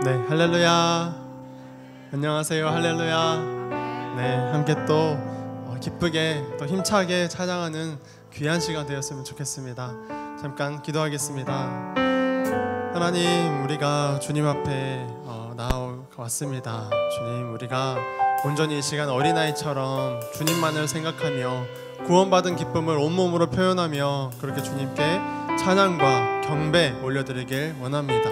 네, 할렐루야. 안녕하세요. 할렐루야. 네, 함께 또 기쁘게 또 힘차게 찬양하는 귀한 시간 되었으면 좋겠습니다. 잠깐 기도하겠습니다. 하나님, 우리가 주님 앞에 나왔습니다. 주님, 우리가 온전히 이 시간 어린아이처럼 주님만을 생각하며 구원받은 기쁨을 온몸으로 표현하며 그렇게 주님께 찬양과 경배 올려드리길 원합니다.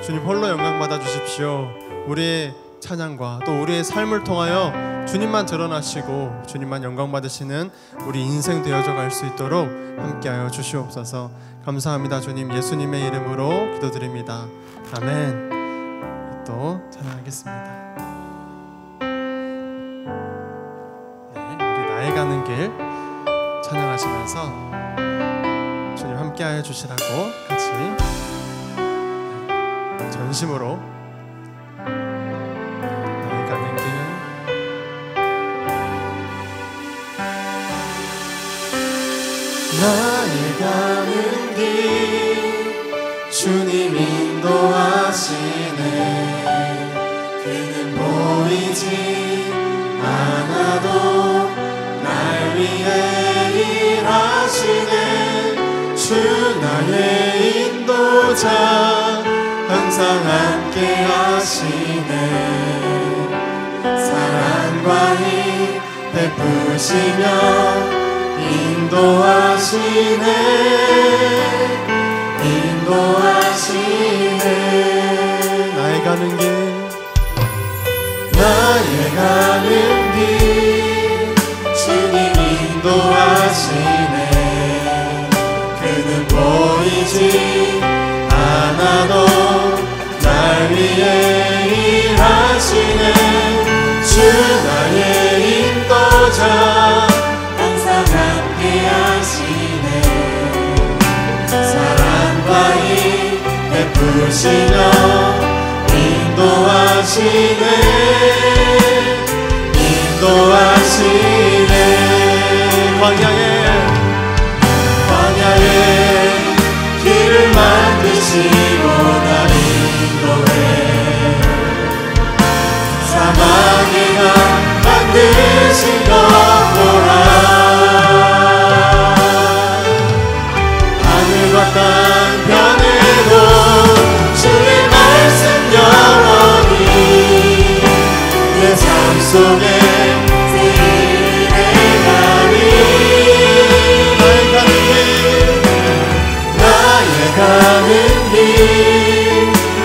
주님 홀로 영광 받아 주십시오. 우리의 찬양과 또 우리의 삶을 통하여 주님만 드러나시고 주님만 영광 받으시는 우리 인생 되어져 갈 수 있도록 함께하여 주시옵소서. 감사합니다. 주님, 예수님의 이름으로 기도드립니다. 아멘. 또 찬양하겠습니다. 네, 우리 나의 가는 길 찬양하시면서 주님 함께하여 주시라고 같이 전심으로 나의 가는 길. 나의 가는 길 주님 인도하시네. 그는 보이지 않아도 날 위해 일하시네. 주 나의 인도자 항상 함께 하시네. 사랑과 힘 베푸시며 인도하시네. 인도하시네. 나의 가는 길, 나의 가는 길 주님 인도하시네. 그는 보이지 않아도 날 위해 일하시네. 주 나의 인도자 항상 함께 하시네. 사랑과 힘 베푸시며 인도하시네. 인도하시네. 광야에 길을 만드시고 날 인도해. 사막에 강 만드신 것 보라. 하늘과 땅 변해도 주의 말씀 영원히 내 삶 속에 세일해가리. 나의 가는 길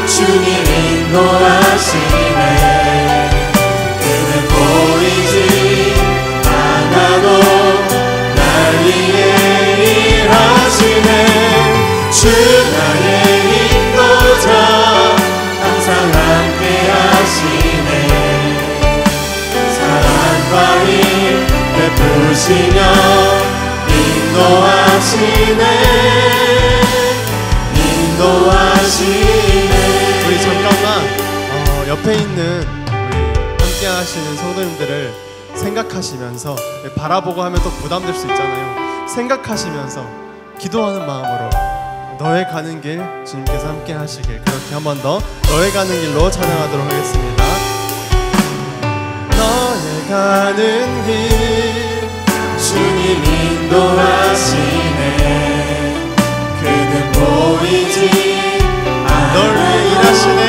주님 인도하시네. 그는 보이지 않아도 날 위해 일하시네. 주 나의 인도자 항상 함께 하시네. 사랑과 힘 베푸시며 인도하시네. 인도하시네. 우리 잠깐만 옆에 있는 우리 함께 하시는 성도님들을 생각하시면서, 바라보고 하면 또 부담될 수 있잖아요. 생각하시면서 기도하는 마음으로 너의 가는 길 주님께서 함께 하시길, 그렇게 한 번 더 너의 가는 길로 찬양하도록 하겠습니다. 너의 가는 길 주님 인도하시네. 그는 보이지 않아도 널 위해 일하시네.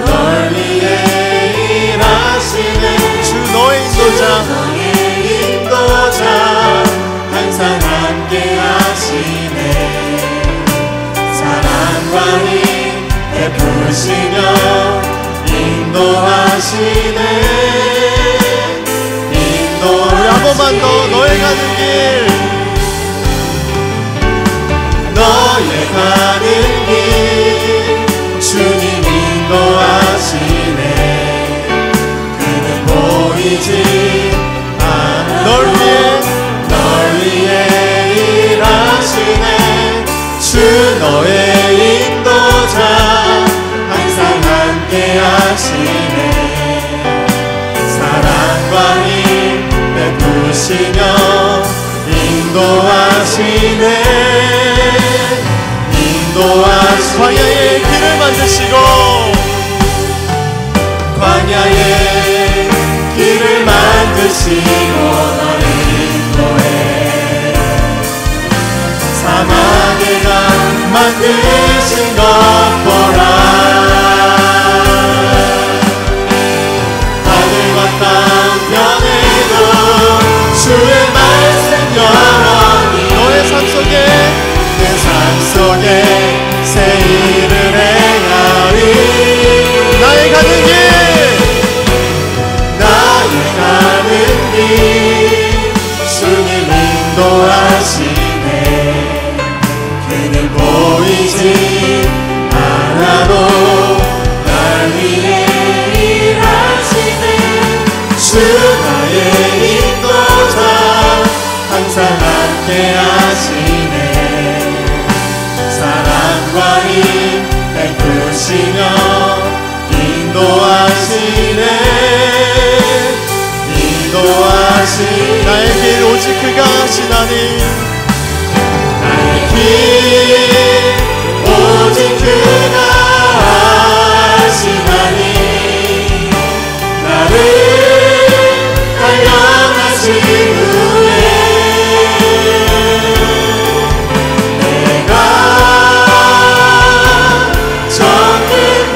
널 위해 일하시네. 주 너의 인도자 항상 함께 하시네. 사랑과 힘 베푸시며 인도하시네. 우리 한 번만 더 너의 가는 길. 너의 가는 길 주님 인도하시네. 그는 보이지 않아 널 위해 일하시네. 주 너의 인도자 항상 함께 하시네. 사랑과 힘 베푸시며 인도하시네. 광야에 길을 만드시고 하시고 너를 인도해 사막을 강 만드신 것 보라 하늘과 땅 변해도 주의 말씀 영원히 너의 삶 속에 내 삶 속에 새 일을 행하리 나의 가는 길 주님 인도하시네 그는 보이지 않아도 날 위해 일하시네 주 나의 인도자 항상 함께 하시네 사랑과 힘 베푸시며 인도하시네 나의 길 오직 그가 하시나니 나의 길 오직 그가 하시나니 나를 단련하신 후에 내가 정끝까지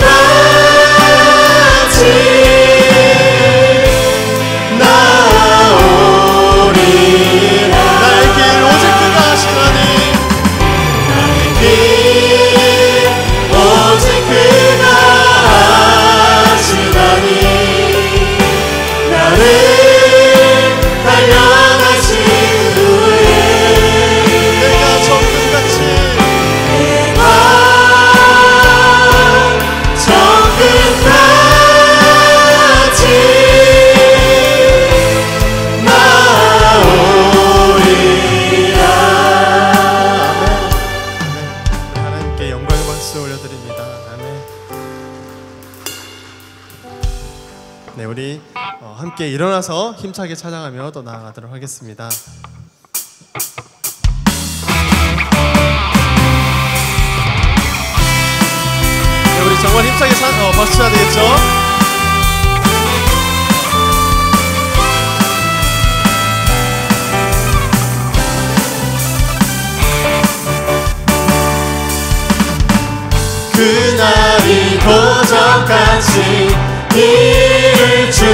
네, 우리 함께 일어나서 힘차게 찬양하며 또 나아가도록 하겠습니다. 네, 우리 정말 힘차게 박수 쳐야 되겠죠? 그날이 도적같이 이를 줄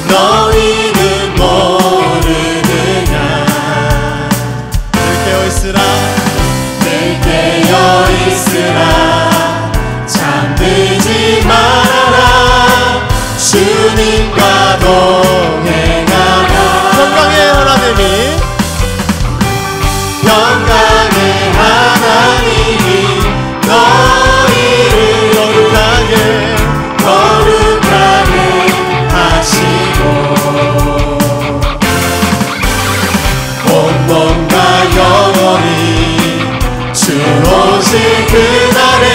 너희는 모르느냐 늘 깨어있으라 늘 깨어있으라 잠들지 말아라 주님과 동행하라 평강의 하나님이 너희를 거룩하게 하시고 온 몸과 영혼이 주 오실 그날에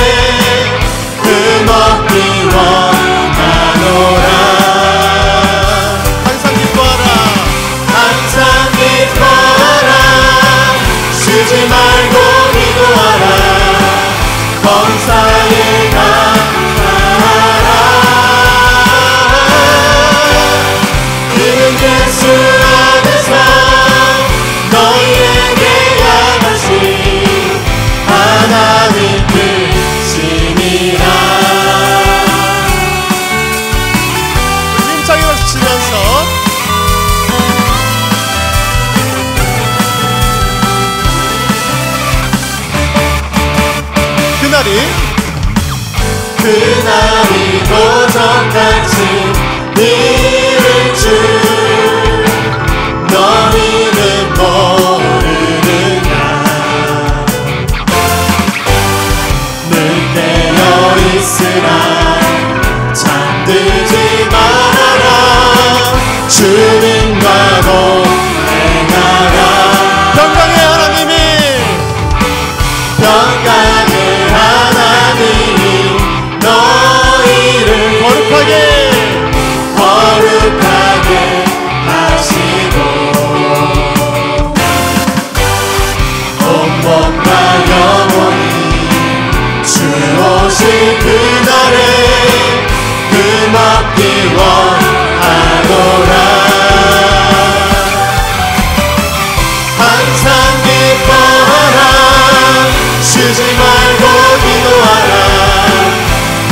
흠없기 원하노라 항상 기뻐하라 항상 기뻐하라 쉬지 말고 기도하라 범사에 감사하라 그는 예수 안에서 너희에게 향하신 하나님 뜻이니라 힘차게 박수 치면서 그날이 도적같이 이를 줄 너희는 모르느냐 늘 깨어있으라 잠들지 말아라 주님과 동행하라 평강의 하나님이 너희를 거룩하게 하시고 온몸과 영혼이 주 오실 그날에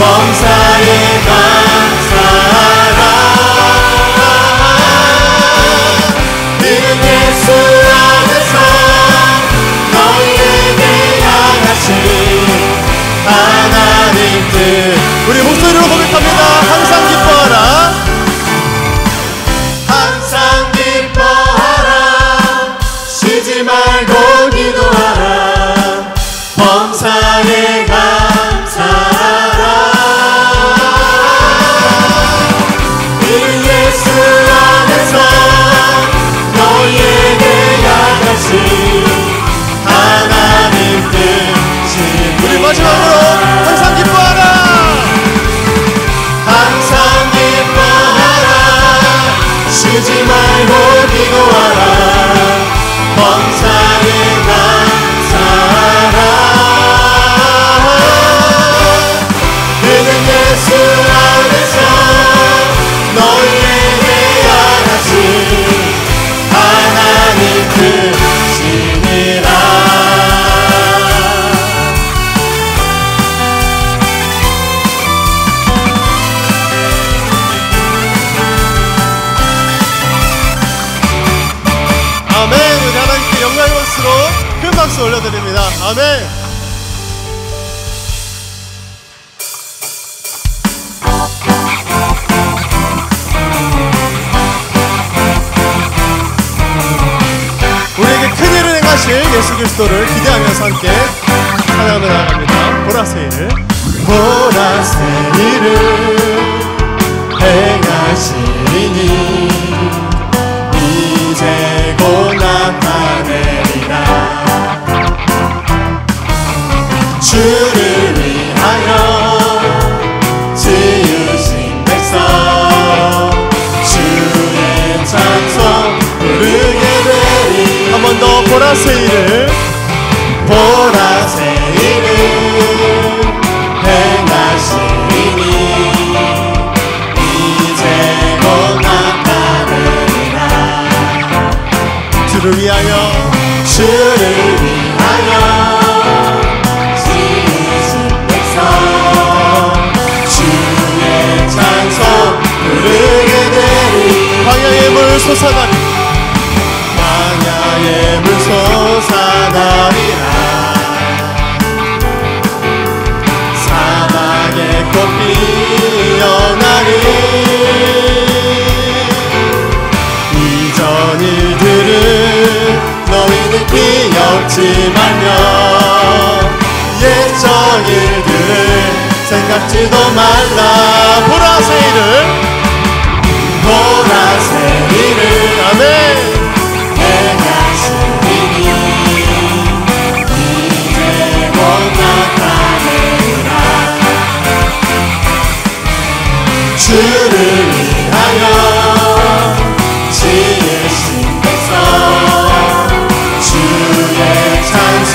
범사에 감사하라. 이는 예수 안에서 너희에게 향하신 하나님 뜻. 우리 목소리로 고백합니다. 항상 기뻐하라. 항상 기뻐하라. 쉬지 말고 기도하라. 범사에 감사하라. 이는 예수 안에서 너희에게 향하신 하나님 뜻이니라. 우리 마지막으로 항상 기뻐하라. 항상 기뻐하라. 쉬지 말고 기도하라. 범사에 감사하라. 그는 예수 안에서 너희에게 향하신 하나님 뜻이니라. 아멘. 우리 하나님께 영광의 박수로 큰 박수 올려드립니다. 아멘. 우리에게 큰 일을 행하실 예수 그리스도를 기대하면서 함께 찬양하며 나아갑니다. 보라세일을. 보라세일을 행하시리니 이제 곧 나타내리라. 주를 위하여 지으신 백성 주의 찬송 부르게 되리. 한 번 더 보라세일을. 보라세일을 행하시리니 이제 곧 나타내리라. 주를 위하여 주를 위하여 지으신 백성 주의 찬송 부르게 되리. 광야의 물 솟아나리. 광야의 물 솟아나리라. 사막의 꽃 피어나리. 이전 일들을 너희는 기억지 말며 옛적 일들을 생각지도 말라. 보라세일을. 보라세일을 아멘. 행하시리니 이제 곧 나타내리라. 주를 위하여 지으신 백성 주의 찬송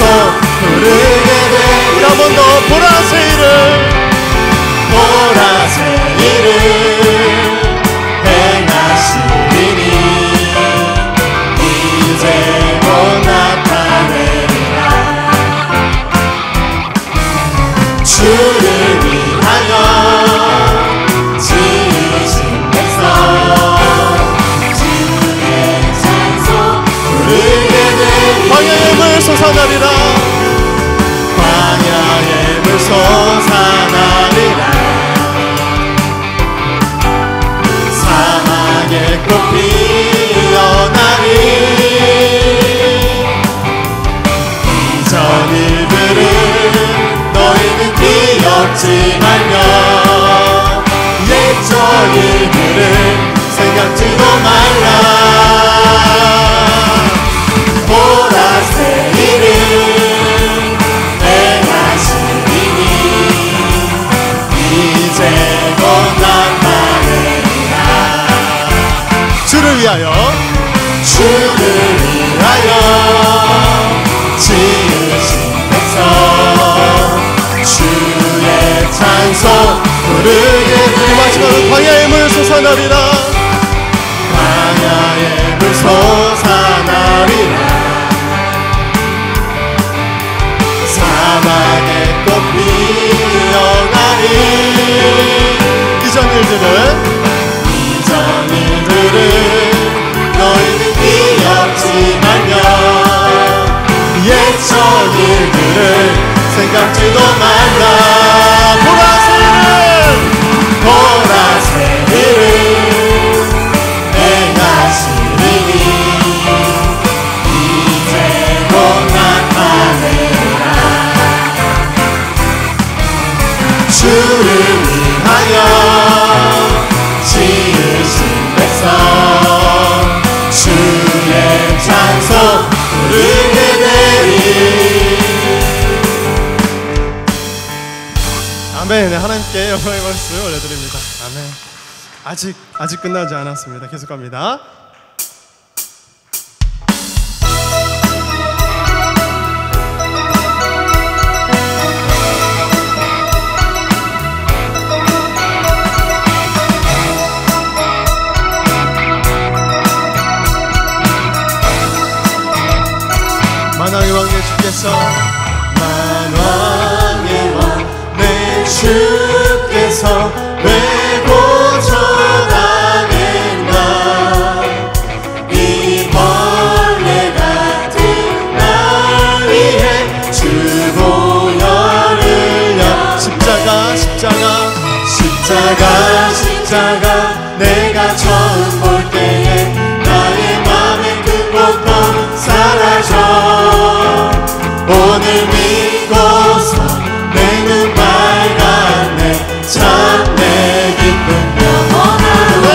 부르게 되리. 한 번 더 보라세일을. 보라세일을 행하시리니 이제 곧 나타내리라. 주를 위하여 지으신 백성 주의 찬송 부르게 되리. 광야의 물 솟아나리라. 광야의 물 솟아나리라. 사막의 꽃 피어나리. 이전 일들을 너희는 기억지 말며 옛적 일들을 생각지도 말라. 보라세일을 행하시리니 이제 곧 나타내리라. 주를 위하여. 주를 위하여 지으신 백성 주의 찬송 부르게 되리. 마지막은 광야의 물 솟아나리라. 광야의 물 솟아나리라. 사막의 꽃 피어나리. 너희는 기억지 말며 옛적 일들을 생각지도 말라. 보라새 일을 행하시리니 이제 곧 나타내라. 주를 위하여 지으신 백성 주의 찬송 부르게 되리. 아멘. 네, 하나님께 영광의 박수 올려드립니다. 아멘. 아직 끝나지 않았습니다. 계속 갑니다. 만왕의 왕 내 주께서 만왕의 왕 내 주께서 왜 고쳐가겠나. 이 벌레 같은 날 위해 주 보혈을 십자가 내가 처음 볼 때에 나의 맘의 큰 고통 사라져. 오늘 믿고서 내 눈 밝았네. 참 내 기쁨 영원하네.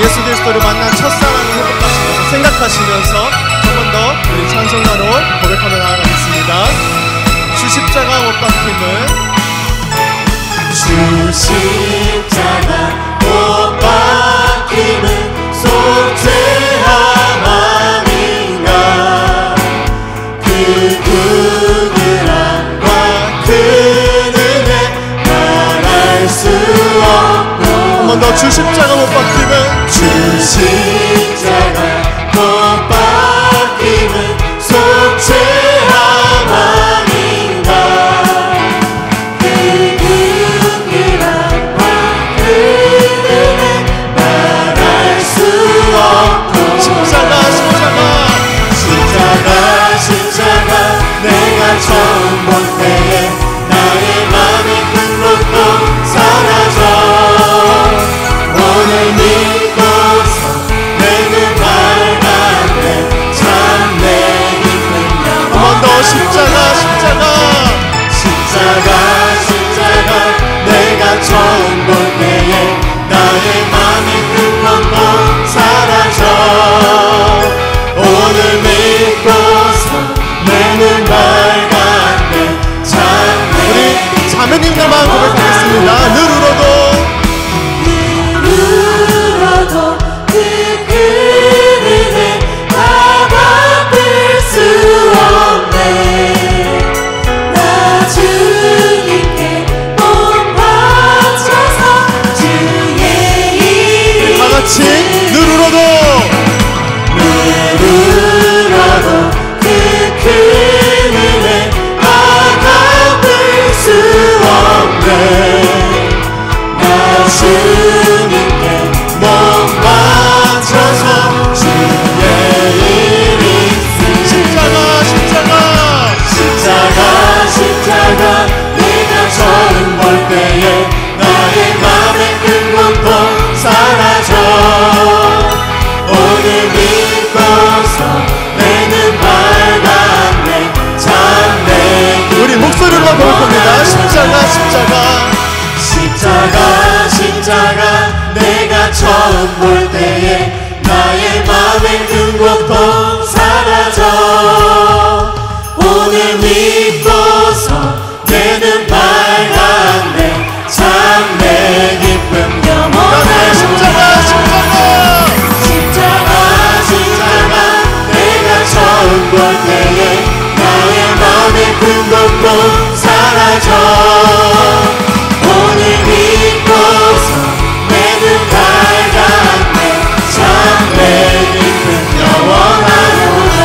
예수 그리스도를 만난 첫사랑을 회복하시면서 생각하시면서 한 번 더 우리 찬송가로 고백하며 나아가겠습니다. 주 십자가 못 박힘은 주 십자가 못 박힘은 속죄함 아닌가. 그 구별함과 그 은혜 말할 수 없고. 한 번 더 주 십자가 못 박힘은 주 십자가 못 박힘은 속죄함 아닌가. 그 구별함과 그 은혜 말할 수 없고. 십자가 내가 처음 볼 때에 나의 맘의 큰 고통 사라져. 오늘 믿고서 내 눈 밝았네. 참 내 기쁨 영원하네. 한 번 더 십자가 내가 처음 볼 때에 나의 맘의 큰 고통 사라져. 오늘 믿고서 내 눈 밝았네. 참 내 우리 자매님들만 고백하겠습니다. 누르러도 그 은혜 바닥을 수 없네. 나 주님께 몸 바쳐서 주의 이름 다 같이 누르러도 그 큰 은혜 바닥을 수 없네. 나 주님께 몸 바쳐서 주의 이름 십자가 내가 처음 볼 때에 나의 맘의 큰 고통 사라져. 오늘 믿고서 내 눈 밝았네. 참 내 우리 목소리로만 고백합니다. 십자가 내가 처음 볼 때에 나의 맘의 큰 고통 사라져. 오늘 믿고서 내 눈 밝았네. 참 내 기쁨 영원하네. 십자가 내가 처음 볼 때에 나의 맘의 큰 고통 사라져. 오늘 믿고서 내 눈 밝았네. 참 내 기쁨 영원하노라.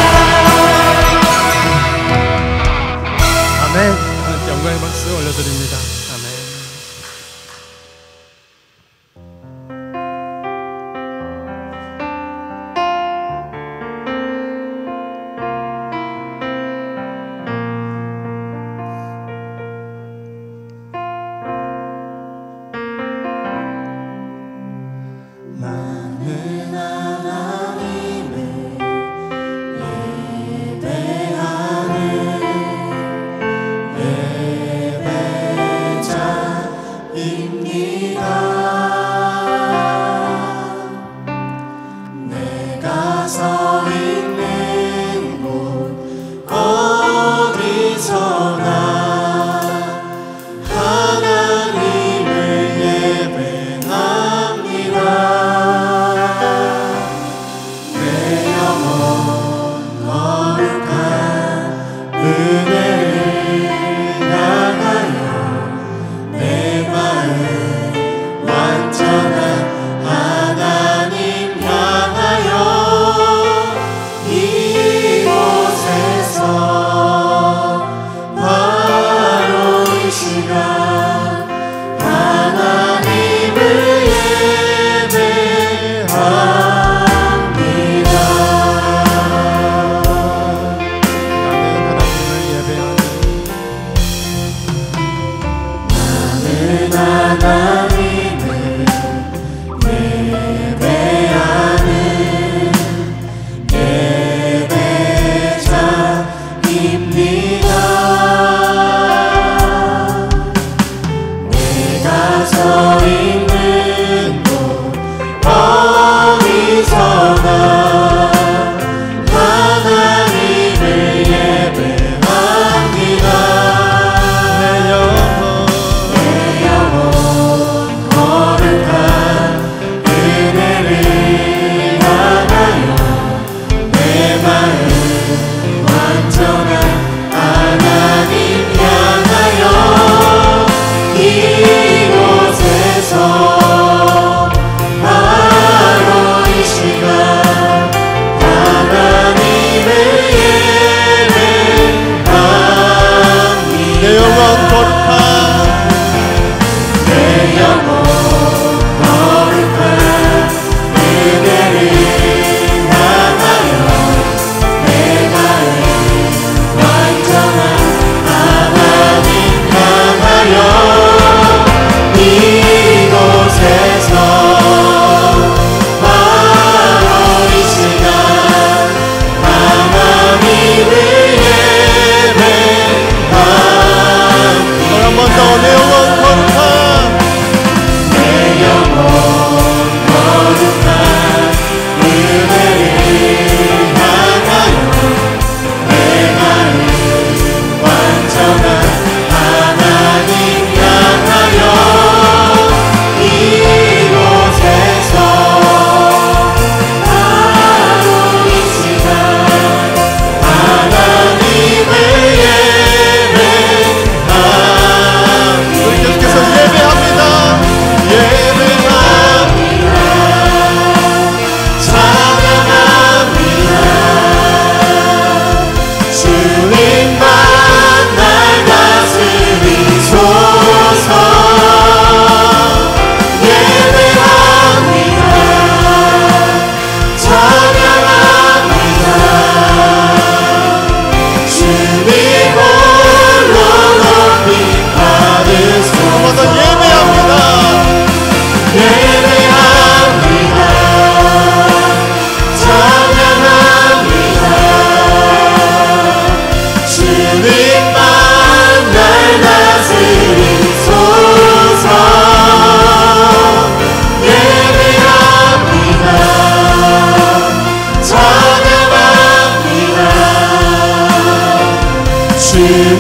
주님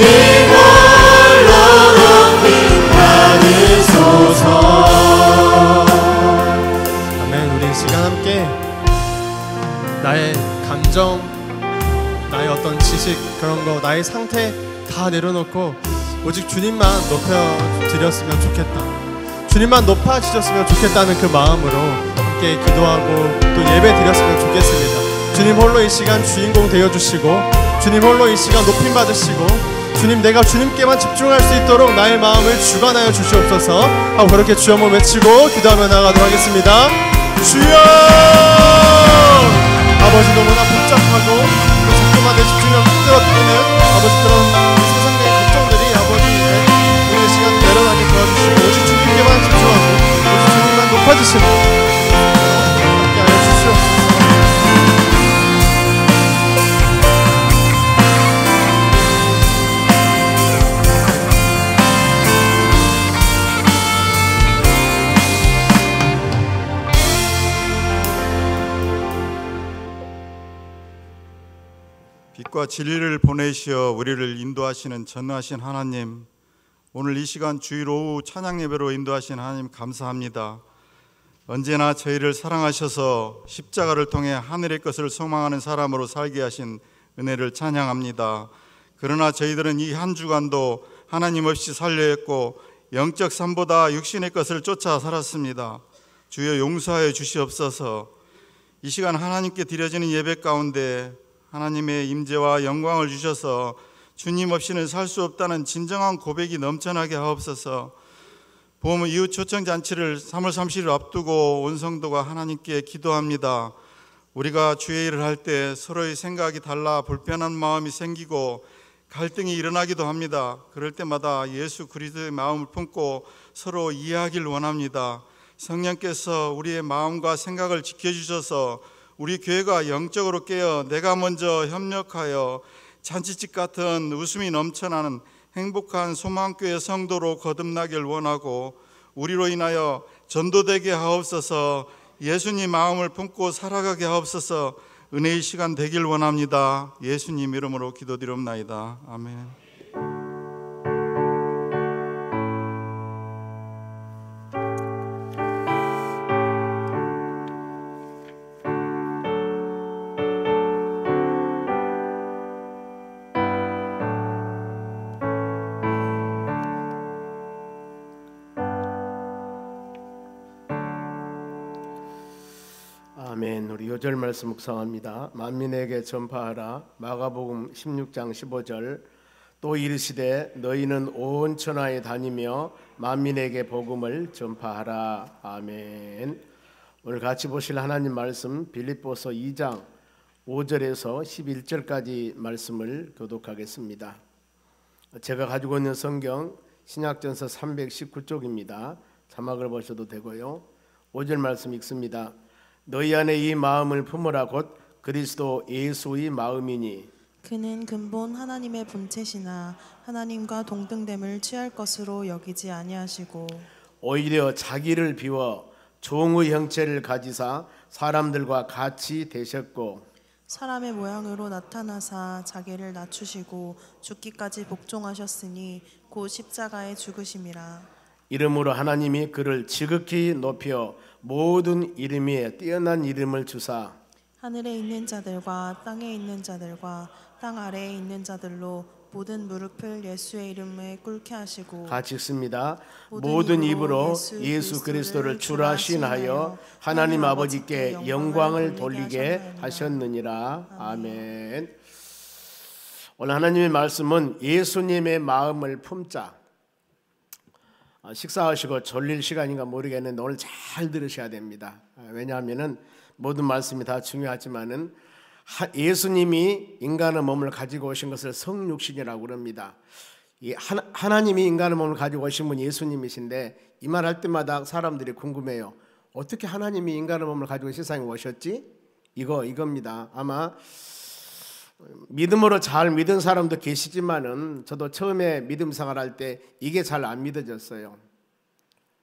홀로 높임 받으소서. 아멘. 우리 이 시간 함께 나의 감정, 나의 어떤 지식, 그런 거, 나의 상태 다 내려놓고 오직 주님만 높여드렸으면 좋겠다, 주님만 높아지셨으면 좋겠다는 그 마음으로 함께 기도하고 또 예배 드렸으면 좋겠습니다. 주님 홀로 이 시간 주인공 되어주시고, 주님 홀로 이 시간 높임 받으시고, 주님, 내가 주님께만 집중할 수 있도록 나의 마음을 주관하여 주시옵소서 하고 그렇게 주여 한번 외치고 기도하며 나가도록 하겠습니다. 주여! 아버지, 너무나 복잡하고 또 자꾸만 내 집중력을 흔들어뜨리는 아버지 그런 세상의 걱정들이 아버지 오늘 시간 내려가게 도와주시고 오직 주님께만 집중하고 오직 주님만 높아지시는 함께 하여 주시옵소서. 빛과 진리를 보내시어 우리를 인도하시는 전능하신 하나님, 오늘 이 시간 주일 오후 찬양 예배로 인도하신 하나님 감사합니다. 언제나 저희를 사랑하셔서 십자가를 통해 하늘의 것을 소망하는 사람으로 살게 하신 은혜를 찬양합니다. 그러나 저희들은 이 한 주간도 하나님 없이 살려했고 영적 삶보다 육신의 것을 쫓아 살았습니다. 주여 용서하여 주시옵소서. 이 시간 하나님께 드려지는 예배 가운데 하나님의 임재와 영광을 주셔서 주님 없이는 살 수 없다는 진정한 고백이 넘쳐나게 하옵소서. 보험 이웃 초청잔치를 3월 30일 앞두고 온 성도가 하나님께 기도합니다. 우리가 주의 일을 할 때 서로의 생각이 달라 불편한 마음이 생기고 갈등이 일어나기도 합니다. 그럴 때마다 예수 그리스도의 마음을 품고 서로 이해하길 원합니다. 성령께서 우리의 마음과 생각을 지켜주셔서 우리 교회가 영적으로 깨어 내가 먼저 협력하여 잔치집 같은 웃음이 넘쳐나는 행복한 소망교회 성도로 거듭나길 원하고 우리로 인하여 전도되게 하옵소서. 예수님 마음을 품고 살아가게 하옵소서. 은혜의 시간 되길 원합니다. 예수님 이름으로 기도드리옵나이다. 아멘. 아멘. 우리 요절 말씀 묵상합니다. 만민에게 전파하라. 마가복음 16장 15절. 또 이르시되 너희는 온 천하에 다니며 만민에게 복음을 전파하라. 아멘. 오늘 같이 보실 하나님 말씀 빌립보서 2장 5절에서 11절까지 말씀을 교독하겠습니다. 제가 가지고 있는 성경 신약전서 319쪽입니다. 자막을 보셔도 되고요. 5절 말씀 읽습니다. 너희 안에 이 마음을 품으라. 곧 그리스도 예수의 마음이니 그는 근본 하나님의 본체시나 하나님과 동등됨을 취할 것으로 여기지 아니하시고 오히려 자기를 비워 종의 형체를 가지사 사람들과 같이 되셨고 사람의 모양으로 나타나사 자기를 낮추시고 죽기까지 복종하셨으니 곧 십자가에 죽으심이라. 이름으로 하나님이 그를 지극히 높여 모든 이름 위에 뛰어난 이름을 주사 하늘에 있는 자들과 땅에 있는 자들과 땅 아래에 있는 자들로 모든 무릎을 예수의 이름에 꿇게 하시고 같이 읽습니다. 모든 입으로 예수 그리스도를 주라 시인하여 하나님 아버지께 영광을 돌리게 하셨느니라. 아멘. 오늘 하나님의 말씀은 예수님의 마음을 품자. 식사하시고 졸릴 시간인가 모르겠는데 오늘 잘 들으셔야 됩니다. 왜냐하면 모든 말씀이 다 중요하지만은 예수님이 인간의 몸을 가지고 오신 것을 성육신이라고 그럽니다. 하나님이 인간의 몸을 가지고 오신 분 예수님이신데 이 말 할 때마다 사람들이 궁금해요. 어떻게 하나님이 인간의 몸을 가지고 세상에 오셨지? 이겁니다. 아마 믿음으로 잘 믿은 사람도 계시지만은 저도 처음에 믿음 생활 할 때 이게 잘 안 믿어졌어요.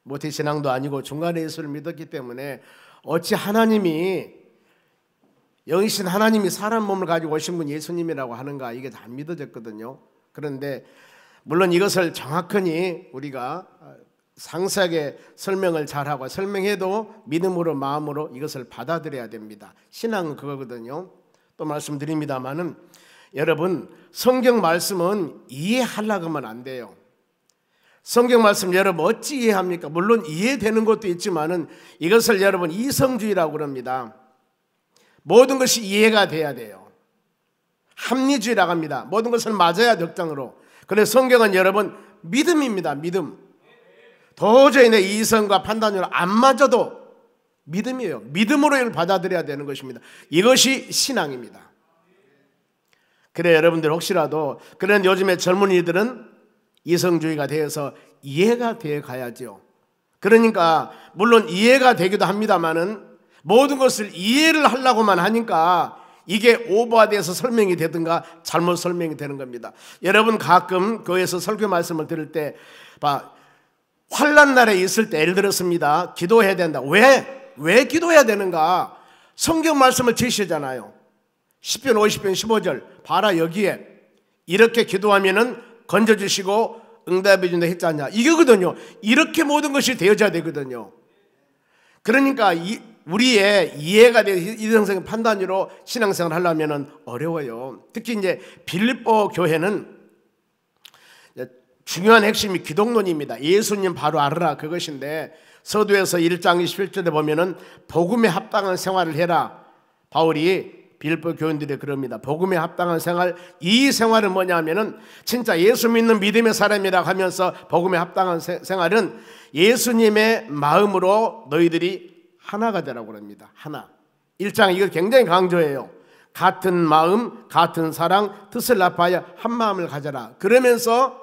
모태신앙도 아니고 중간에 예수를 믿었기 때문에 어찌 하나님이 영이신 하나님이 사람 몸을 가지고 오신 분 예수님이라고 하는가 이게 잘 안 믿어졌거든요. 그런데 물론 이것을 정확하니 우리가 상세하게 설명을 잘하고 설명해도 믿음으로 마음으로 이것을 받아들여야 됩니다. 신앙은 그거거든요. 또 말씀드립니다마는 여러분 성경 말씀은 이해하려고 하면 안 돼요. 성경 말씀 여러분 어찌 이해합니까? 물론 이해되는 것도 있지만은 이것을 여러분 이성주의라고 그럽니다. 모든 것이 이해가 돼야 돼요. 합리주의라고 합니다. 모든 것을 맞아야 적당으로. 그래서 성경은 여러분 믿음입니다. 믿음. 도저히 내 이성과 판단으로 안 맞아도 믿음이에요. 믿음으로 이걸 받아들여야 되는 것입니다. 이것이 신앙입니다. 그래 여러분들 혹시라도 그런 요즘에 젊은이들은 이성주의가 되어서 이해가 되어 가야죠. 그러니까 물론 이해가 되기도 합니다만은 모든 것을 이해를 하려고만 하니까 이게 오버돼서 설명이 되든가 잘못 설명이 되는 겁니다. 여러분 가끔 교회에서 설교 말씀을 들을 때 환난 날에 있을 때 예를 들었습니다. 기도해야 된다. 왜 기도해야 되는가? 성경 말씀을 제시하잖아요. 10편 50편 15절 봐라 여기에 이렇게 기도하면은 건져주시고 응답해 준다 했잖냐 이거거든요. 이렇게 모든 것이 되어져야 되거든요. 그러니까 우리의 이해가 되어 이성적인 판단으로 신앙생활을 하려면 어려워요. 특히 이제 빌립보 교회는 중요한 핵심이 기독론입니다. 예수님 바로 알아라 그것인데 서두에서 1장 21절에 보면은 복음에 합당한 생활을 해라. 바울이 빌립보 교인들이 그럽니다. 복음에 합당한 생활, 이 생활은 뭐냐면은 진짜 예수 믿는 믿음의 사람이라고 하면서 복음에 합당한 생활은 예수님의 마음으로 너희들이 하나가 되라고 그럽니다. 하나. 1장 이거 굉장히 강조해요. 같은 마음, 같은 사랑, 뜻을 합하여 한 마음을 가져라. 그러면서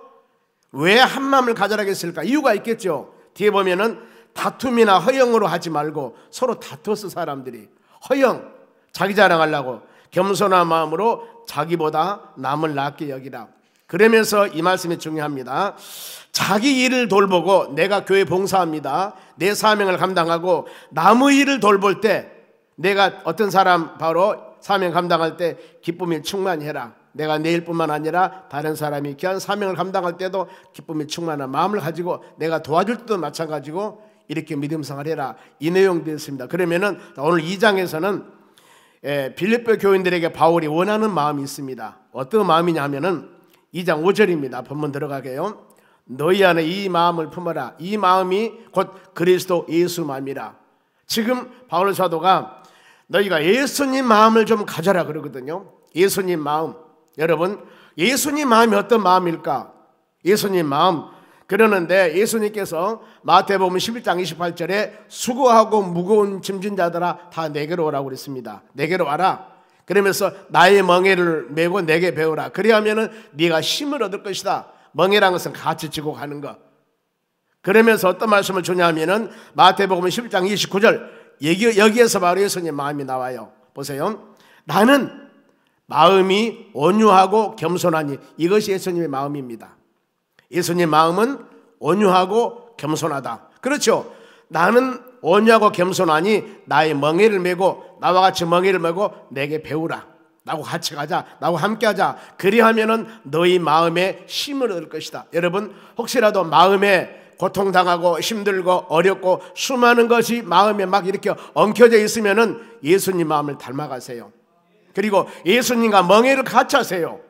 왜 한 마음을 가져라고 했을까? 이유가 있겠죠. 뒤에 보면은 다툼이나 허영으로 하지 말고 서로 다투었어 사람들이. 허영. 자기 자랑하려고 겸손한 마음으로 자기보다 남을 낫게 여기라. 그러면서 이 말씀이 중요합니다. 자기 일을 돌보고 내가 교회 봉사합니다. 내 사명을 감당하고 남의 일을 돌볼 때 내가 어떤 사람 바로 사명 감당할 때 기쁨이 충만히 해라. 내가 내 일뿐만 아니라 다른 사람이 귀한 사명을 감당할 때도 기쁨이 충만한 마음을 가지고 내가 도와줄 때도 마찬가지고 이렇게 믿음 생활을 해라. 이 내용도 있습니다. 그러면은 오늘 2장에서는 빌립보 교인들에게 바울이 원하는 마음이 있습니다. 어떤 마음이냐 하면은 2장 5절입니다. 본문 들어가게요. 너희 안에 이 마음을 품어라. 이 마음이 곧 그리스도 예수 마음이라. 지금 바울 사도가 너희가 예수님 마음을 좀 가져라 그러거든요. 예수님 마음. 여러분 예수님 마음이 어떤 마음일까? 예수님 마음 그러는데 예수님께서 마태복음 11장 28절에 수고하고 무거운 짐진 자들아 다 내게로 오라고 그랬습니다. 내게로 와라. 그러면서 나의 멍에를 메고 내게 배우라. 그리하면은 네가 힘을 얻을 것이다. 멍에라는 것은 같이 지고 가는 것. 그러면서 어떤 말씀을 주냐면은 마태복음 11장 29절 여기에서 바로 예수님 마음이 나와요. 보세요. 나는 마음이 온유하고 겸손하니 이것이 예수님의 마음입니다. 예수님 마음은 온유하고 겸손하다. 그렇죠. 나는 온유하고 겸손하니 나의 멍에를 메고 나와 같이 멍에를 메고 내게 배우라. 나하고 같이 가자. 나하고 함께 하자. 그리하면은 너희 마음에 힘을 얻을 것이다. 여러분 혹시라도 마음에 고통당하고 힘들고 어렵고 수많은 것이 마음에 막 이렇게 엉켜져 있으면은 예수님 마음을 닮아가세요. 그리고 예수님과 멍에를 같이 하세요.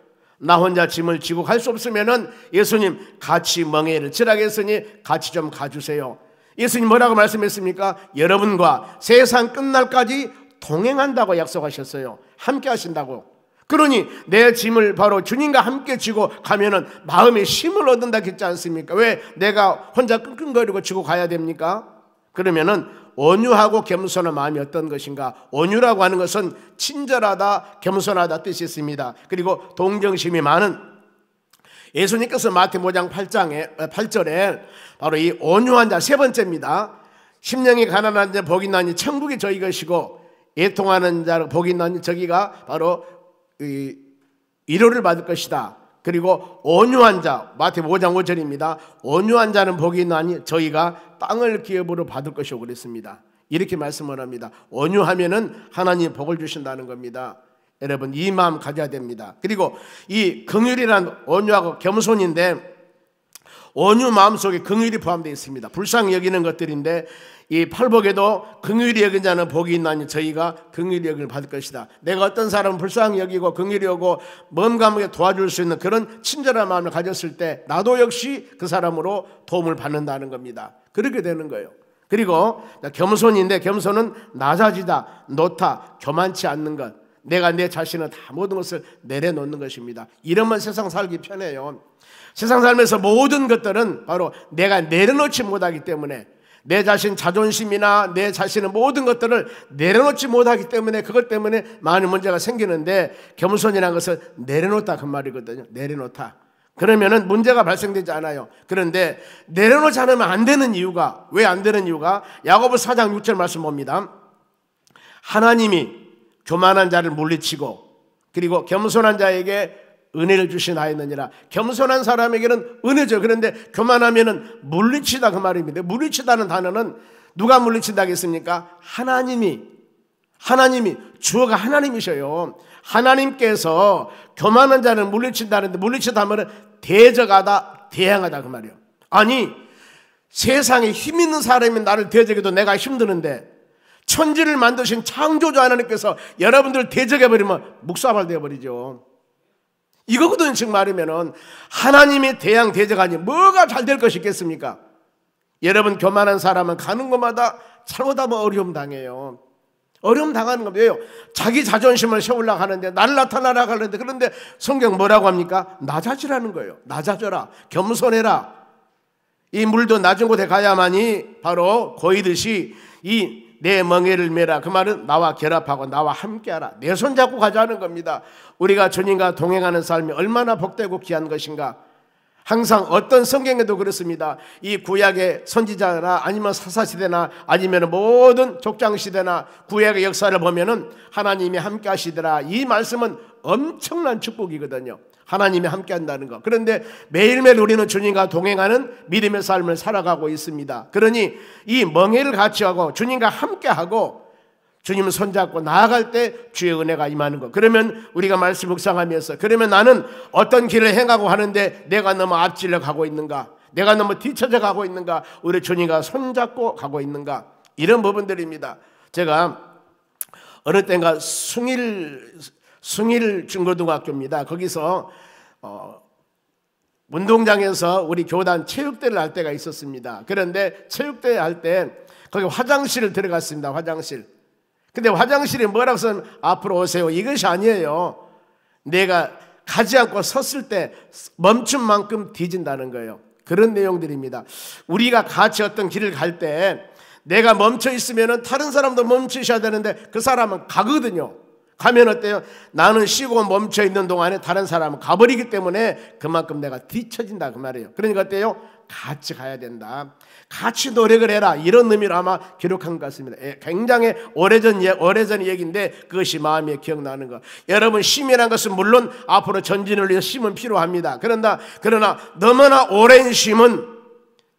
나 혼자 짐을 지고 갈 수 없으면은 예수님 같이 멍에를 지라고 했으니 같이 좀 가주세요. 예수님 뭐라고 말씀했습니까? 여러분과 세상 끝날까지 동행한다고 약속하셨어요. 함께 하신다고. 그러니 내 짐을 바로 주님과 함께 지고 가면은 마음에 힘을 얻는다 했지 않습니까? 왜 내가 혼자 끙끙거리고 지고 가야 됩니까? 그러면은 온유하고 겸손한 마음이 어떤 것인가? 온유라고 하는 것은 친절하다, 겸손하다 뜻이 있습니다. 그리고 동정심이 많은 예수님께서 마태복음 5장 8절에 바로 이 온유한 자 세 번째입니다. 심령이 가난한 자 복이 있나니 천국이 저희 것이고 애통하는 자 복이 있나니 저기가 바로 위로를 받을 것이다. 그리고 온유한 자 마태복음 5장 5절입니다. 온유한 자는 복이 있나니 저희가 땅을 기업으로 받을 것이고 그랬습니다. 이렇게 말씀을 합니다. 온유하면은 하나님 복을 주신다는 겁니다. 여러분 이 마음 가져야 됩니다. 그리고 이 긍휼이란 온유하고 겸손인데 온유 마음속에 긍휼이 포함되어 있습니다. 불쌍히 여기는 것들인데 이 팔복에도 긍휼히 여긴 자는 복이 있나니 저희가 긍휼히 여김을 받을 것이다. 내가 어떤 사람을 불쌍히 여기고 긍휼히 여기고 몸감하게 도와줄 수 있는 그런 친절한 마음을 가졌을 때 나도 역시 그 사람으로 도움을 받는다는 겁니다. 그렇게 되는 거예요. 그리고 겸손인데 겸손은 낮아지다, 놓다, 교만치 않는 것, 내가 내 자신을 다 모든 것을 내려놓는 것입니다. 이러면 세상 살기 편해요. 세상 살면서 모든 것들은 바로 내가 내려놓지 못하기 때문에 내 자신 자존심이나 내 자신의 모든 것들을 내려놓지 못하기 때문에 그것 때문에 많은 문제가 생기는데 겸손이라는 것은 내려놓다 그 말이거든요. 내려놓다. 그러면은 문제가 발생되지 않아요. 그런데 내려놓지 않으면 안 되는 이유가, 왜 안 되는 이유가 야고보서 4장 6절 말씀 봅니다. 하나님이 교만한 자를 물리치고 그리고 겸손한 자에게 은혜를 주시나이느니라. 겸손한 사람에게는 은혜죠. 그런데 교만하면은 물리치다 그 말입니다. 물리치다는 단어는 누가 물리친다겠습니까? 하나님이 주어가 하나님이셔요. 하나님께서 교만한 자를 물리친다는데 물리치다 하면은 대적하다, 대항하다 그 말이에요. 아니 세상에 힘 있는 사람이 나를 대적해도 내가 힘드는데 천지를 만드신 창조주 하나님께서 여러분들을 대적해버리면 묵사발 되어버리죠. 이거거든요. 즉 말하면은 하나님이 대양 대적하니 뭐가 잘 될 것이 있겠습니까? 여러분 교만한 사람은 가는 곳마다 잘못하면 어려움 당해요. 어려움 당하는 겁니다. 왜요? 자기 자존심을 세우려고 하는데 나를 나타나라고 하는데 그런데 성경 뭐라고 합니까? 낮아지라는 거예요. 낮아져라. 겸손해라. 이 물도 낮은 곳에 가야만이 바로 고이듯이 이 내 멍에를 메라. 그 말은 나와 결합하고 나와 함께하라. 내 손 잡고 가자는 겁니다. 우리가 주님과 동행하는 삶이 얼마나 복되고 귀한 것인가. 항상 어떤 성경에도 그렇습니다. 이 구약의 선지자나 아니면 사사시대나 아니면 모든 족장시대나 구약의 역사를 보면은 하나님이 함께 하시더라. 이 말씀은 엄청난 축복이거든요. 하나님이 함께 한다는 것. 그런데 매일매일 우리는 주님과 동행하는 믿음의 삶을 살아가고 있습니다. 그러니 이 멍에를 같이 하고 주님과 함께 하고 주님을 손잡고 나아갈 때 주의 은혜가 임하는 것. 그러면 우리가 말씀 묵상하면서 그러면 나는 어떤 길을 행하고 하는데 내가 너무 앞질러 가고 있는가, 내가 너무 뒤쳐져 가고 있는가, 우리 주님과 손잡고 가고 있는가, 이런 부분들입니다. 제가 어느 때인가 숭일 중고등학교입니다. 거기서 운동장에서 우리 교단 체육대를 할 때가 있었습니다. 그런데 체육대 할 때 거기 화장실을 들어갔습니다. 화장실. 근데 화장실이 뭐라고 써서 앞으로 오세요. 이것이 아니에요. 내가 가지 않고 섰을 때 멈춘 만큼 뒤진다는 거예요. 그런 내용들입니다. 우리가 같이 어떤 길을 갈 때 내가 멈춰 있으면 다른 사람도 멈추셔야 되는데 그 사람은 가거든요. 가면 어때요? 나는 쉬고 멈춰 있는 동안에 다른 사람은 가버리기 때문에 그만큼 내가 뒤처진다 그 말이에요. 그러니까 어때요? 같이 가야 된다. 같이 노력을 해라. 이런 의미로 아마 기록한 것 같습니다. 굉장히 오래전 얘기인데 그것이 마음에 기억나는 것. 여러분 쉼이라는 것은 물론 앞으로 전진을 위해 쉼은 필요합니다. 그러나 너무나 오랜 쉼은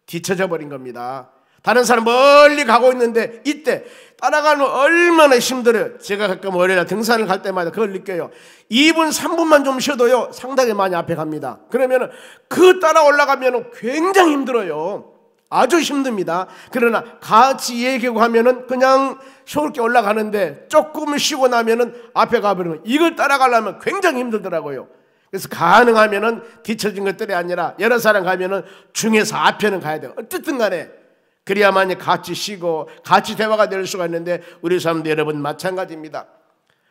뒤처져 버린 겁니다. 다른 사람 멀리 가고 있는데 이때 따라가면 얼마나 힘들어요. 제가 가끔 월요일에 등산을 갈 때마다 그걸 느껴요. 2분 3분만 좀 쉬어도요 상당히 많이 앞에 갑니다. 그러면 그 따라 올라가면 굉장히 힘들어요. 아주 힘듭니다. 그러나 같이 얘기하고 하면은 그냥 쉽게 올라가는데 조금 쉬고 나면은 앞에 가버리면 이걸 따라가려면 굉장히 힘들더라고요. 그래서 가능하면은 뒤처진 것들이 아니라 여러 사람 가면은 중에서 앞에는 가야 돼요. 어쨌든 간에 그래야만이 같이 쉬고 같이 대화가 될 수가 있는데 우리 사람도 여러분 마찬가지입니다.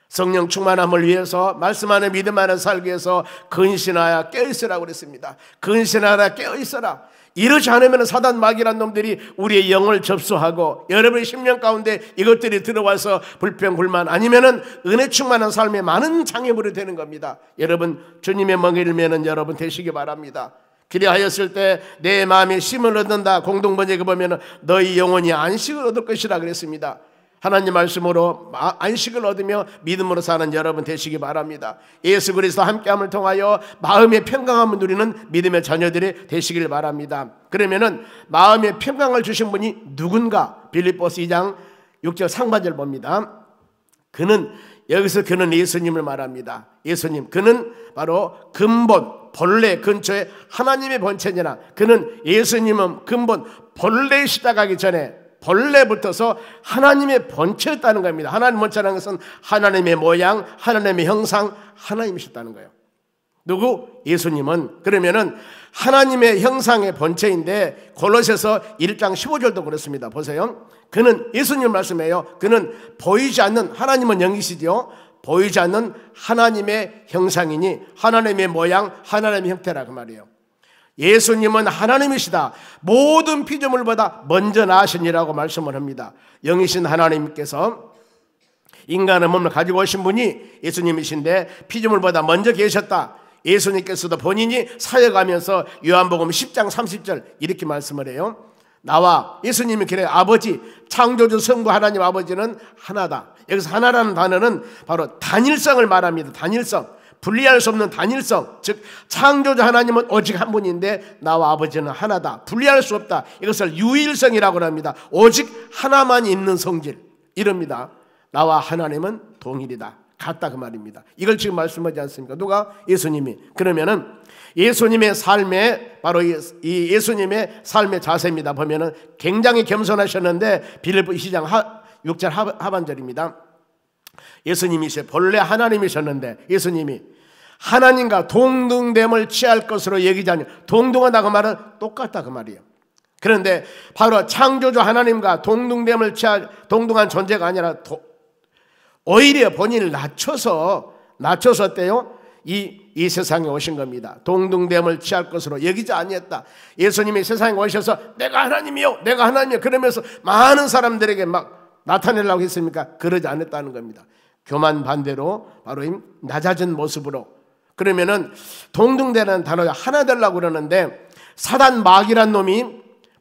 성령 충만함을 위해서 말씀 안에 믿음 안에 살기 위해서 근신하여 깨어있으라고 그랬습니다. 근신하라 깨어있어라. 이러지 않으면 사단 마귀란 놈들이 우리의 영을 접수하고 여러분의 심령 가운데 이것들이 들어와서 불평 불만 아니면은 은혜 충만한 삶에 많은 장애물이 되는 겁니다. 여러분 주님의 멍에를 메는 여러분 되시기 바랍니다. 그리하였을 때 내 마음에 쉼을 얻는다. 공동번역에 보면 너희 영혼이 안식을 얻을 것이라 그랬습니다. 하나님 말씀으로 안식을 얻으며 믿음으로 사는 여러분 되시기 바랍니다. 예수 그리스도 함께함을 통하여 마음의 평강함을 누리는 믿음의 자녀들이 되시길 바랍니다. 그러면은 마음의 평강을 주신 분이 누군가? 빌립보서 2장 6절 상반절 봅니다. 그는 여기서 그는 예수님을 말합니다. 예수님, 그는 바로 근본, 본래 근처에 하나님의 본체니라. 그는 예수님은 근본, 본래 시작하기 전에 본래부터서 하나님의 본체였다는 겁니다. 하나님 본체라는 것은 하나님의 모양, 하나님의 형상, 하나님이셨다는 거예요. 누구? 예수님은 그러면은 하나님의 형상의 본체인데 골로새서 1장 15절도 그렇습니다. 보세요. 그는 예수님 말씀이에요. 그는 보이지 않는, 하나님은 영이시죠. 보이지 않는 하나님의 형상이니 하나님의 모양, 하나님의 형태라 그 말이에요. 예수님은 하나님이시다. 모든 피조물보다 먼저 나으시니라고 말씀을 합니다. 영이신 하나님께서 인간의 몸을 가지고 오신 분이 예수님이신데 피조물보다 먼저 계셨다. 예수님께서도 본인이 사역하면서 요한복음 10장 30절 이렇게 말씀을 해요. 나와 예수님이 그래 아버지, 창조주 성부 하나님 아버지는 하나다. 여기서 하나라는 단어는 바로 단일성을 말합니다. 단일성, 분리할 수 없는 단일성. 즉 창조주 하나님은 오직 한 분인데 나와 아버지는 하나다. 분리할 수 없다. 이것을 유일성이라고 합니다. 오직 하나만 있는 성질 이럽니다. 나와 하나님은 동일이다. 같다 그 말입니다. 이걸 지금 말씀하지 않습니까? 누가? 예수님이. 그러면은 예수님의 삶에 바로 이 예수님의 삶의 자세입니다. 보면은 굉장히 겸손하셨는데 빌립보 2장 6절 하반절입니다. 예수님이 본래 하나님이셨는데 예수님이 하나님과 동등됨을 취할 것으로 여기지 않냐. 동등하다 그 말은 똑같다 그 말이에요. 그런데 바로 창조주 하나님과 동등됨을 취할 동등한 존재가 아니라 오히려 본인을 낮춰서 때요 이 세상에 오신 겁니다. 동등됨을 취할 것으로 여기지 아니했다. 예수님이 세상에 오셔서 내가 하나님이요, 내가 하나님이요 그러면서 많은 사람들에게 막 나타내려고 했습니까? 그러지 않았다는 겁니다. 교만 반대로 바로 이 낮아진 모습으로. 그러면은 동등되는 단어가 하나 되려고 그러는데 사단 마귀란 놈이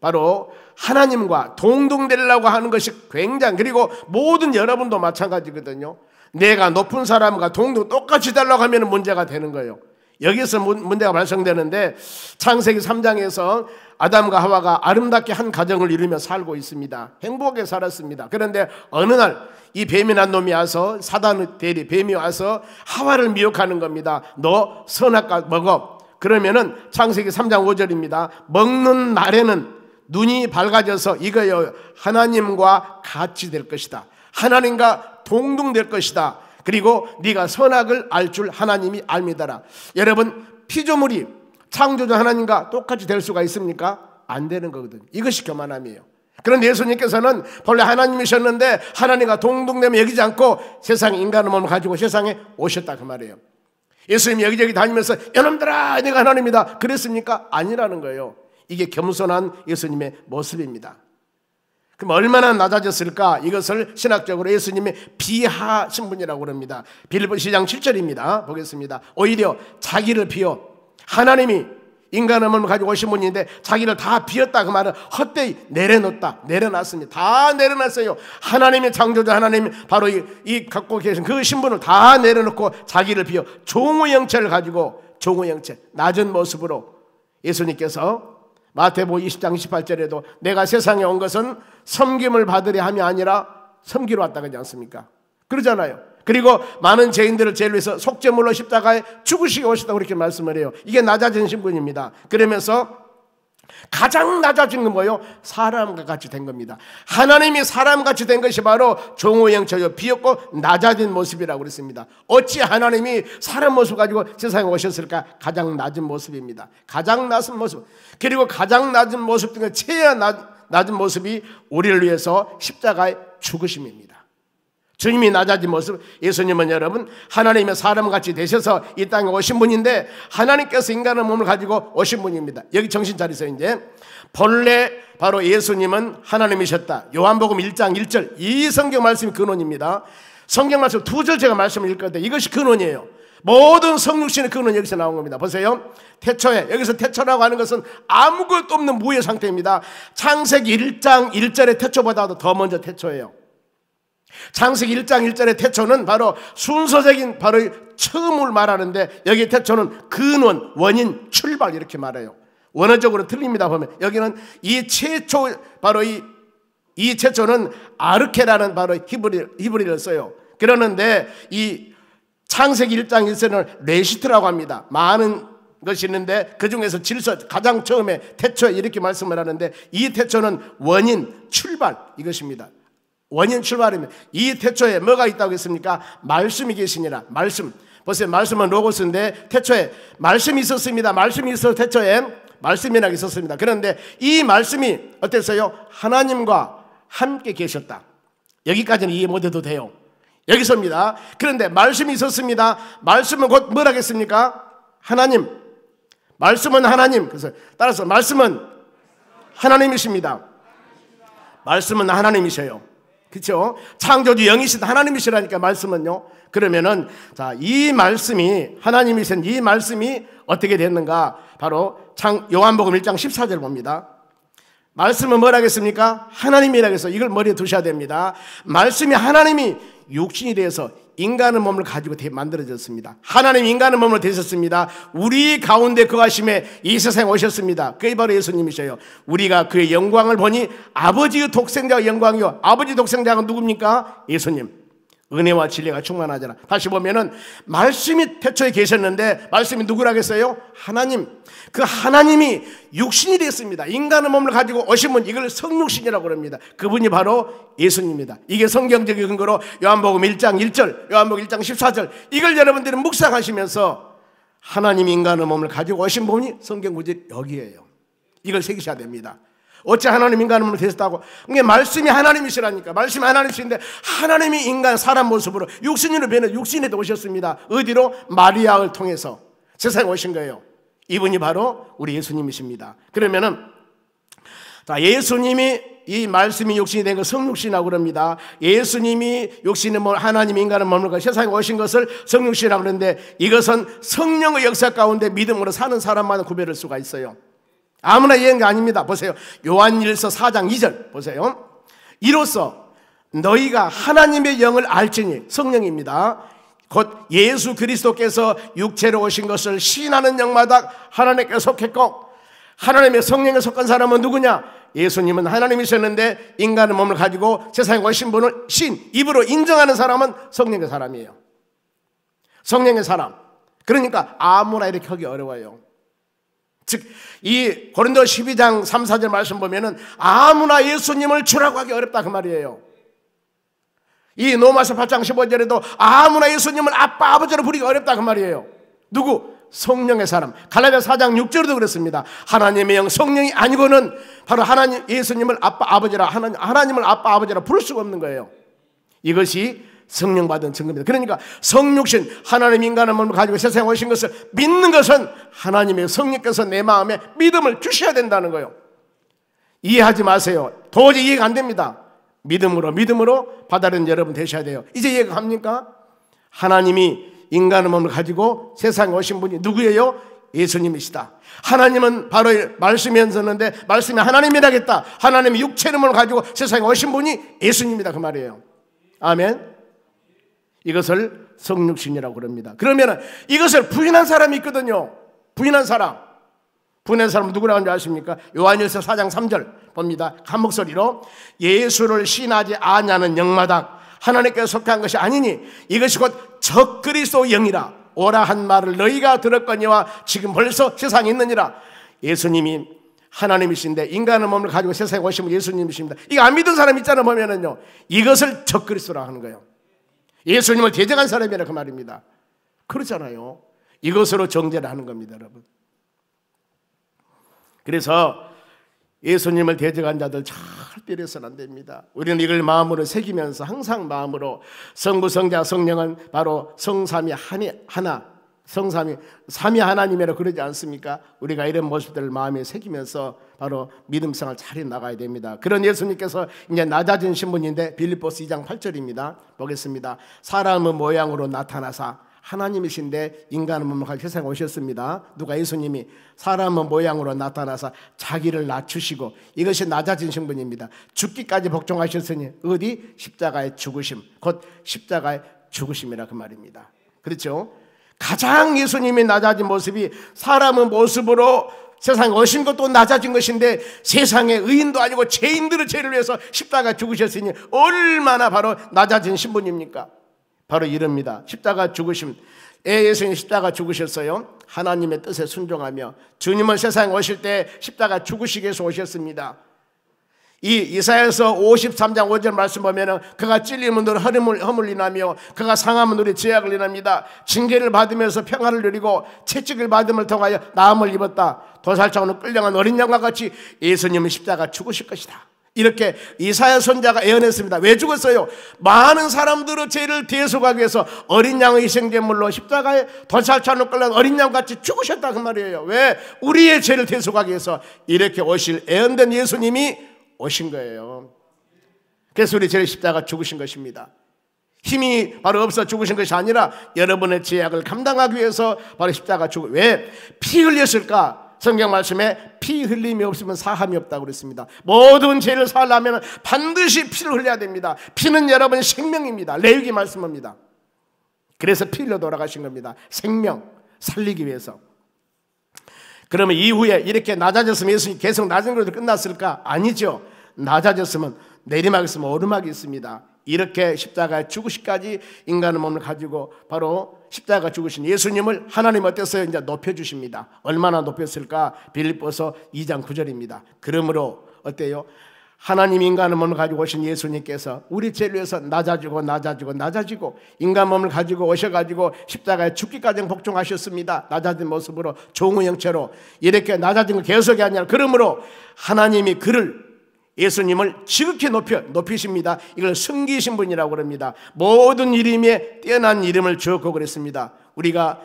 바로 하나님과 동등되려고 하는 것이 굉장히, 그리고 모든 여러분도 마찬가지거든요. 내가 높은 사람과 동등 똑같이 되려고 하면 문제가 되는 거예요. 여기서 문제가 발생되는데 창세기 3장에서 아담과 하와가 아름답게 한 가정을 이루며 살고 있습니다. 행복하게 살았습니다. 그런데 어느 날 이 뱀이란 놈이 와서 사단 대리 뱀이 와서 하와를 미혹하는 겁니다. 너 선악과 먹어. 그러면은 창세기 3장 5절입니다. 먹는 날에는 눈이 밝아져서 이거요 하나님과 같이 될 것이다. 하나님과 동등될 것이다. 그리고 네가 선악을 알 줄 하나님이 알미더라. 여러분, 피조물이 창조주 하나님과 똑같이 될 수가 있습니까? 안 되는 거거든요. 이것이 교만함이에요. 그런데 예수님께서는 본래 하나님이셨는데 하나님과 동등됨을 여기지 않고 세상에 인간의 몸을 가지고 세상에 오셨다 그 말이에요. 예수님이 여기저기 다니면서 여러분들아 내가 하나님이다 그랬습니까? 아니라는 거예요. 이게 겸손한 예수님의 모습입니다. 그럼 얼마나 낮아졌을까? 이것을 신학적으로 예수님의 비하신 분이라고 합니다. 빌립보 2장 7절입니다. 보겠습니다. 오히려 자기를 비워, 하나님이 인간의 몸을 가지고 오신 분인데 자기를 다 비웠다 그 말은 헛되이 내려놨습니다. 다 내려놨어요. 하나님의 창조자 하나님 바로 이 갖고 계신 그 신분을 다 내려놓고 자기를 비워 종의 형체를 가지고 종의 형체, 낮은 모습으로 예수님께서 마태복음 20장 28절에도 내가 세상에 온 것은 섬김을 받으려 함이 아니라 섬기러 왔다 그러지 않습니까? 그러잖아요. 그리고 많은 죄인들을 죄를 위해서 속죄물로 십자가에 죽으시게 오셨다고 그렇게 말씀을 해요. 이게 낮아진 신분입니다. 그러면서 가장 낮아진 건 뭐예요? 사람과 같이 된 겁니다. 하나님이 사람같이 된 것이 바로 종의 형체요 비었고 낮아진 모습이라고 그랬습니다. 어찌 하나님이 사람 모습 가지고 세상에 오셨을까? 가장 낮은 모습입니다. 가장 낮은 모습. 그리고 가장 낮은 모습 중에 최야 낮은 모습이 우리를 위해서 십자가에 죽으심입니다. 주님이 낮아진 모습. 예수님은 여러분 하나님의 사람같이 되셔서 이 땅에 오신 분인데 하나님께서 인간의 몸을 가지고 오신 분입니다. 여기 정신 차리세요. 이제 본래 바로 예수님은 하나님이셨다. 요한복음 1장 1절 이 성경 말씀이 근원입니다. 성경 말씀 두 절 제가 말씀을 읽거든요. 이것이 근원이에요. 모든 성육신의 근원 여기서 나온 겁니다. 보세요. 태초에, 여기서 태초라고 하는 것은 아무것도 없는 무의 상태입니다. 창세기 1장 1절의 태초보다도 더 먼저 태초예요. 창세기 1장 1절의 태초는 바로 순서적인 바로 처음을 말하는데 여기 태초는 근원, 원인, 출발 이렇게 말해요. 원어적으로 틀립니다. 보면 여기는 이 최초 바로 이 최초는 아르케라는 바로 히브리를 써요. 그러는데 이 창세기 1장 1절은 레시트라고 합니다. 많은 것이 있는데 그 중에서 질서 가장 처음에 태초에 이렇게 말씀을 하는데 이 태초는 원인, 출발 이것입니다. 원인 출발이면 이 태초에 뭐가 있다고 했습니까? 말씀이 계시니라. 말씀. 보세요. 말씀은 로고스인데 태초에 말씀이 있었습니다. 말씀이 있어 태초에 말씀이라고 있었습니다. 그런데 이 말씀이 어땠어요? 하나님과 함께 계셨다. 여기까지는 이해 못해도 돼요. 여기서입니다. 그런데 말씀이 있었습니다. 말씀은 곧 뭐라겠습니까? 하나님. 말씀은 하나님. 그래서 따라서 말씀은 하나님이십니다. 말씀은 하나님이셔요. 그렇죠? 창조주 영이신 하나님이시라니까 말씀은요. 그러면은 자, 이 말씀이 하나님이신 이 말씀이 어떻게 됐는가? 바로 요한복음 1장 14절 봅니다. 말씀은 뭐라겠습니까? 하나님이라고 해서 이걸 머리에 두셔야 됩니다. 말씀이 하나님이 육신이 되어서 인간의 몸을 가지고 만들어졌습니다. 하나님 인간의 몸으로 되셨습니다. 우리 가운데 거하심에 이 세상에 오셨습니다. 그게 바로 예수님이셔요. 우리가 그의 영광을 보니 아버지의 독생자의 영광이요. 아버지 독생자가 누굽니까? 예수님. 은혜와 진리가 충만하잖아. 다시 보면은 말씀이 태초에 계셨는데 말씀이 누구라겠어요? 하나님. 그 하나님이 육신이 됐습니다. 인간의 몸을 가지고 오신 분, 이걸 성육신이라고 합니다. 그분이 바로 예수님입니다. 이게 성경적인 근거로 요한복음 1장 1절, 요한복음 1장 14절 이걸 여러분들이 묵상하시면서 하나님 인간의 몸을 가지고 오신 분이 성경 구절이 여기에요. 이걸 새기셔야 됩니다. 어째 하나님 인간의 몸을 되셨다고? 그게 말씀이 하나님이시라니까. 말씀이 하나님이신데 하나님이 인간 사람 모습으로 육신으로 변해 육신에 오셨습니다. 어디로? 마리아를 통해서 세상에 오신 거예요. 이분이 바로 우리 예수님이십니다. 그러면은 자, 예수님이 이 말씀이 육신이 된 거 성육신이라고 그럽니다. 예수님이 육신의 몸, 하나님 인간의 몸을 세상에 오신 것을 성육신이라고 그러는데 이것은 성령의 역사 가운데 믿음으로 사는 사람만 구별할 수가 있어요. 아무나 이해한 게 아닙니다. 보세요. 요한일서 4장 2절 보세요. 이로써 너희가 하나님의 영을 알지니, 성령입니다. 곧 예수 그리스도께서 육체로 오신 것을 시인하는 영마다 하나님께 속했고, 하나님의 성령에 속한 사람은 누구냐? 예수님은 하나님이셨는데 인간의 몸을 가지고 세상에 오신 분을 입으로 인정하는 사람은 성령의 사람이에요. 성령의 사람. 그러니까 아무나 이렇게 하기 어려워요. 즉, 이 고린도 12장 3, 4절 말씀 보면은 아무나 예수님을 주라고 하기 어렵다 그 말이에요. 이 로마서 8장 15절에도 아무나 예수님을 아빠, 아버지로 부르기 어렵다 그 말이에요. 누구? 성령의 사람. 갈라디아 4장 6절에도 그렇습니다. 하나님의 영, 성령이 아니고는 바로 하나님, 예수님을 아빠, 아버지라, 하나님을 아빠, 아버지라 부를 수가 없는 거예요. 이것이 성령 받은 증거입니다. 그러니까 성육신, 하나님 인간의 몸을 가지고 세상에 오신 것을 믿는 것은 하나님의 성령께서 내 마음에 믿음을 주셔야 된다는 거예요. 이해하지 마세요. 도저히 이해가 안 됩니다. 믿음으로 받아들이는 여러분 되셔야 돼요. 이제 이해가 갑니까? 하나님이 인간의 몸을 가지고 세상에 오신 분이 누구예요? 예수님이시다. 하나님은 바로 말씀이었는데 말씀이 하나님이라겠다. 하나님이 육체의 몸을 가지고 세상에 오신 분이 예수님이다 그 말이에요. 아멘. 이것을 성육신이라고 그럽니다. 그러면 이것을 부인한 사람이 있거든요. 부인한 사람은 누구라고 하는지 아십니까? 요한일서 4장 3절 봅니다. 한 목소리로 예수를 신하지 아니하는 영마다 하나님께 속한 것이 아니니 이것이 곧 적그리스도 영이라 오라 한 말을 너희가 들었거니와 지금 벌써 세상에 있느니라. 예수님이 하나님이신데 인간의 몸을 가지고 세상에 오시면 예수님이십니다. 이거 안 믿은 사람 있잖아 보면은요, 이것을 적그리스도라 하는 거예요. 예수님을 대적한 사람이라 그 말입니다. 그렇잖아요. 이것으로 정죄를 하는 겁니다, 여러분. 그래서 예수님을 대적한 자들 절대 이래서는 안 됩니다. 우리는 이걸 마음으로 새기면서 항상 마음으로 성부, 성자, 성령은 바로 성삼위 하나, 성삼위 삼위 하나님이라 그러지 않습니까? 우리가 이런 모습들을 마음에 새기면서 바로 믿음생활 잘 나가야 됩니다. 그런 예수님께서 이제 낮아진 신분인데 빌립보서 2장 8절입니다. 보겠습니다. 사람의 모양으로 나타나사 하나님이신데 인간의 몸을 가지고 세상에 오셨습니다. 누가? 예수님이 사람의 모양으로 나타나서 자기를 낮추시고, 이것이 낮아진 신분입니다. 죽기까지 복종하셨으니 어디? 십자가의 죽으심, 곧 십자가의 죽으심이라 그 말입니다. 그렇죠? 가장 예수님이 낮아진 모습이 사람의 모습으로 세상에 오신 것도 낮아진 것인데 세상의 의인도 아니고 죄인들의 죄를 위해서 십자가에 죽으셨으니 얼마나 바로 낮아진 신분입니까? 바로 이럽니다. 십자가 죽으심, 예수님 십자가 죽으셨어요. 하나님의 뜻에 순종하며 주님은 세상에 오실 때 십자가 죽으시기 위해서 오셨습니다. 이 이사야서 53장 5절 말씀 보면은 그가 찔림은 우리 허물이 나며 그가 상함은 우리 죄악을 인합니다. 징계를 받으면서 평안을 누리고 채찍을 받음을 통하여 나음을 입었다. 도살장으로 끌려간 어린 양과 같이 예수님은 십자가 죽으실 것이다. 이렇게 이사야 선지자가 예언했습니다. 왜 죽었어요? 많은 사람들의 죄를 대속하기 위해서 어린 양의 희생제물로 십자가에 도살장으로 끌려간 어린 양같이 죽으셨다 그 말이에요. 왜? 우리의 죄를 대속하기 위해서 이렇게 오실 예언된 예수님이 오신 거예요. 그래서 우리 죄를 십자가 죽으신 것입니다. 힘이 바로 없어 죽으신 것이 아니라 여러분의 죄악을 감당하기 위해서 바로 십자가 죽으. 왜? 피 흘렸을까? 성경 말씀에 피 흘림이 없으면 사함이 없다고 그랬습니다. 모든 죄를 사하려면 반드시 피를 흘려야 됩니다. 피는 여러분 생명입니다. 레위기 말씀입니다. 그래서 피 흘려 돌아가신 겁니다. 생명 살리기 위해서. 그러면 이후에 이렇게 낮아졌으면 예수님 계속 낮은 것으로 끝났을까? 아니죠. 낮아졌으면 내리막이 있으면 오르막이 있습니다. 이렇게 십자가에 죽으시까지 인간의 몸을 가지고 바로 십자가 죽으신 예수님을 하나님 어땠어요? 이제 높여주십니다. 얼마나 높였을까? 빌립보서 2장 9절입니다. 그러므로 어때요? 하나님 인간의 몸을 가지고 오신 예수님께서 우리 죄를 위해서 낮아지고 인간 몸을 가지고 오셔가지고 십자가에 죽기까지 복종하셨습니다. 낮아진 모습으로 종의 형체로 이렇게 낮아진 거 계속이 아니라 그러므로 하나님이 그를 예수님을 지극히 높이십니다. 이걸 승기신 분이라고 그럽니다. 모든 이름에 뛰어난 이름을 주었고 그랬습니다. 우리가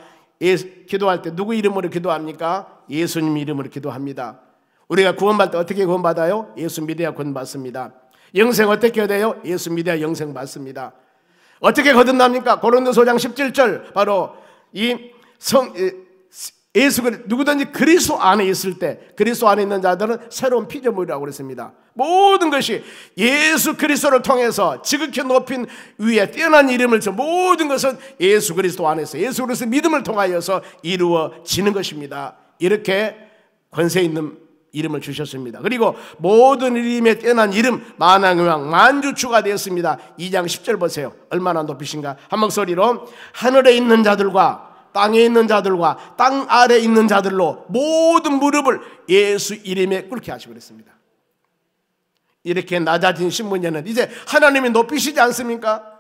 기도할 때 누구 이름으로 기도합니까? 예수님 이름으로 기도합니다. 우리가 구원받을 때 어떻게 구원받아요? 예수 믿어야 구원받습니다. 영생 어떻게 얻어요? 예수 믿어야 영생 받습니다. 어떻게 거듭납니까? 고린도서 5장 17절 바로 누구든지 그리스도 안에 있을 때 그리스도 안에 있는 자들은 새로운 피조물이라고 그랬습니다. 모든 것이 예수 그리스도를 통해서 지극히 높인 위에 뛰어난 이름을 줘 모든 것은 예수 그리스도 안에서 예수 그리스도 믿음을 통하여서 이루어지는 것입니다. 이렇게 권세 있는 이름을 주셨습니다. 그리고 모든 이름에 뛰어난 이름 만왕의 왕 만주추가 되었습니다. 2장 10절 보세요. 얼마나 높이신가. 한 목소리로 하늘에 있는 자들과 땅에 있는 자들과 땅 아래에 있는 자들로 모든 무릎을 예수 이름에 꿇게 하시고 그랬습니다. 이렇게 낮아진 신분자는 이제 하나님이 높이시지 않습니까?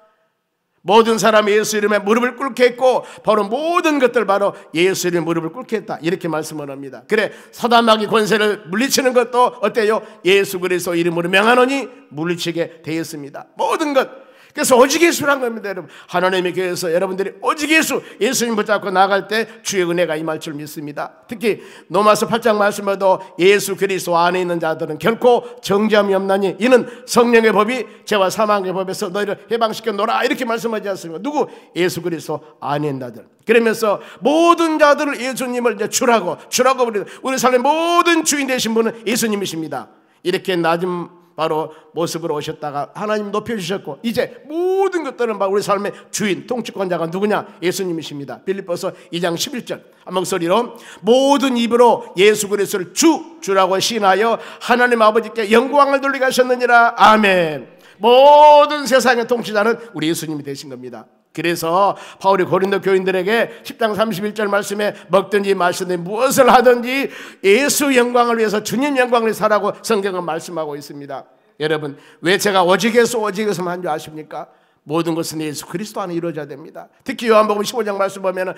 모든 사람이 예수 이름에 무릎을 꿇게 했고 바로 모든 것들 바로 예수 이름에 무릎을 꿇게 했다 이렇게 말씀을 합니다. 그래 사단마귀 권세를 물리치는 것도 어때요? 예수 그리스도 이름으로 명하노니 물리치게 되었습니다. 모든 것. 그래서 오직 예수란 겁니다. 여러분 하나님의 교회에서 여러분들이 오직 예수님 붙잡고 나갈 때 주의 은혜가 임할 줄 믿습니다. 특히 로마서 8장 말씀에도 예수 그리스도 안에 있는 자들은 결코 정죄함이 없나니 이는 성령의 법이 죄와 사망의 법에서 너희를 해방시켜 놓으라 이렇게 말씀하지 않습니까? 누구? 예수 그리스도 안에 있는 자들. 그러면서 모든 자들을 예수님을 이제 주라고 우리 삶의 모든 주인 되신 분은 예수님이십니다. 이렇게 낮은 바로 모습으로 오셨다가 하나님 높여주셨고 이제 모든 것들은 바로 우리 삶의 주인 통치권자가 누구냐? 예수님이십니다. 빌립보서 2장 11절 한 목소리로 모든 입으로 예수 그리스도를 주라고 시인하여 하나님 아버지께 영광을 돌리게 하셨느니라. 아멘. 모든 세상의 통치자는 우리 예수님이 되신 겁니다. 그래서 바울이 고린도 교인들에게 10장 31절 말씀에 먹든지 마시든지 무엇을 하든지 예수 영광을 위해서 주님 영광을 위해서 하라고 성경은 말씀하고 있습니다. 여러분 왜 제가 오직 예수만 한 줄 아십니까? 모든 것은 예수 그리스도 안에 이루어져야 됩니다. 특히 요한복음 15장 말씀 보면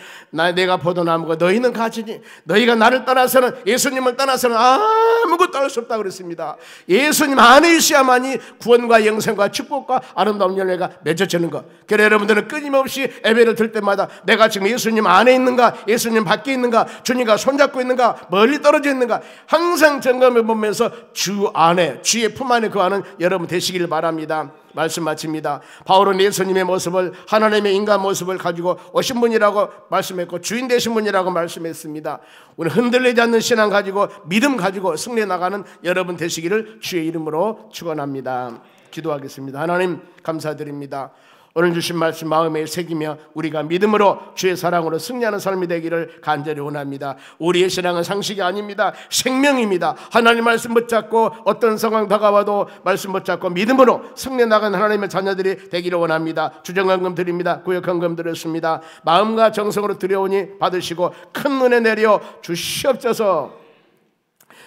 내가 포도나무고 너희는 가지니 너희가 나를 떠나서는 예수님을 떠나서는 아무것도 할 수 없다고 그랬습니다. 예수님 안에 있어야만이 구원과 영생과 축복과 아름다운 열매가 맺어지는 것. 그래 여러분들은 끊임없이 예배를 들 때마다 내가 지금 예수님 안에 있는가 예수님 밖에 있는가 주님과 손잡고 있는가 멀리 떨어져 있는가 항상 점검해 보면서 주 안에 주의 품 안에 거하는 여러분 되시길 바랍니다. 말씀 마칩니다. 바울은 예수님의 모습을 하나님의 인간 모습을 가지고 오신 분이라고 말씀했고 주인 되신 분이라고 말씀했습니다. 우리 흔들리지 않는 신앙 가지고 믿음 가지고 승리해 나가는 여러분 되시기를 주의 이름으로 축원합니다. 기도하겠습니다. 하나님 감사드립니다. 오늘 주신 말씀 마음에 새기며 우리가 믿음으로 주의 사랑으로 승리하는 삶이 되기를 간절히 원합니다. 우리의 신앙은 상식이 아닙니다. 생명입니다. 하나님 말씀 붙잡고 어떤 상황 다가와도 말씀 붙잡고 믿음으로 승리해 나가는 하나님의 자녀들이 되기를 원합니다. 주정헌금 드립니다. 구역헌금 드렸습니다. 마음과 정성으로 드려오니 받으시고 큰 은혜 내려 주시옵소서.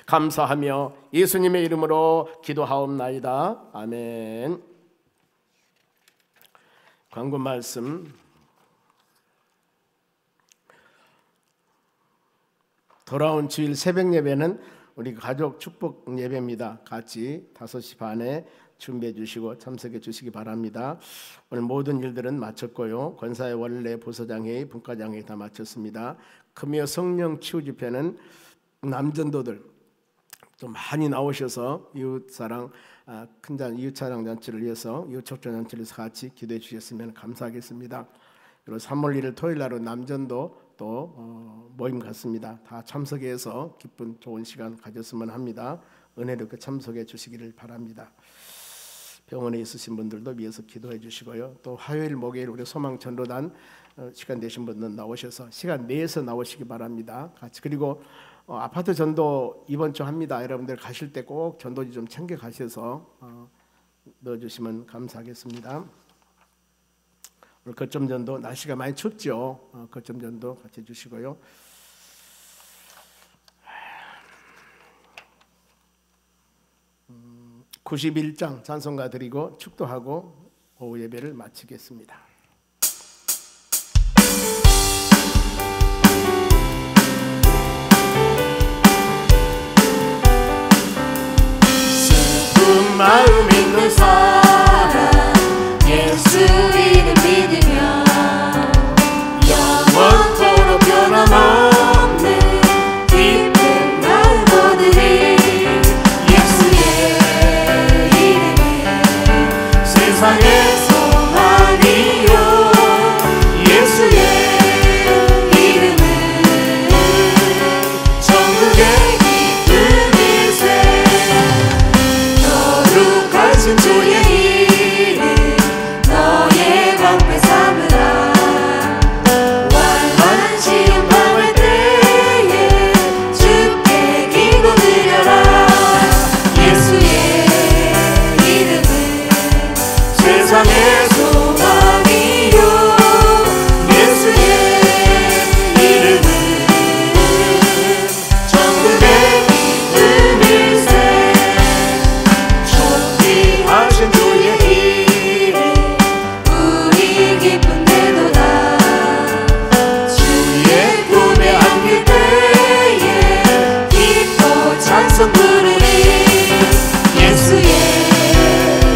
감사하며 예수님의 이름으로 기도하옵나이다. 아멘. 광고 말씀. 돌아온 주일 새벽 예배는 우리 가족 축복 예배입니다. 같이 5시 반에 준비해 주시고 참석해 주시기 바랍니다. 오늘 모든 일들은 마쳤고요. 권사의 원래 부서장회의, 분과장회의 다 마쳤습니다. 금요 성령 치유 집회는 남전도들 좀 많이 나오셔서 이웃사랑 큰잔 이웃사랑 잔치를 위해서 이웃촉전 잔치를 위해서 같이 기도해 주셨으면 감사하겠습니다. 그리고 3월 1일 토요일 날은 남전도 또 모임 같습니다. 다 참석해서 기쁜 좋은 시간 가졌으면 합니다. 은혜롭게 참석해 주시기를 바랍니다. 병원에 있으신 분들도 위해서 기도해 주시고요. 또 화요일 목요일 우리 소망 전도단 시간 되신 분들 나오셔서 시간 내서 나오시기 바랍니다. 같이. 그리고 아파트 전도 이번 주 합니다. 여러분들 가실 때 꼭 전도지 좀 챙겨 가셔서 넣어주시면 감사하겠습니다. 오늘 거점 전도 날씨가 많이 춥죠. 거점 전도 같이 해주시고요. 음, 91장 찬송가 드리고 축도하고 오후 예배를 마치겠습니다. 마음 있는 사람 예수 이름 믿으며 영원토록 변함없는 기쁜 마음 얻으리. 예수의 이름은 세상의 소망이요 예수의 이름은 천국의 기쁨일세. 주의 이름 너의 방패 삼으라. 완만한 시험 당할 때에 주께 기도 드려라. 예수의 이름은 세상의 소망이요 예수의 이름은 천국의 기쁨일세. 하신 주의 이름 우리 기쁜데도다. 주의 품에 안길 때에 기뻐 찬송 부르리. 예수의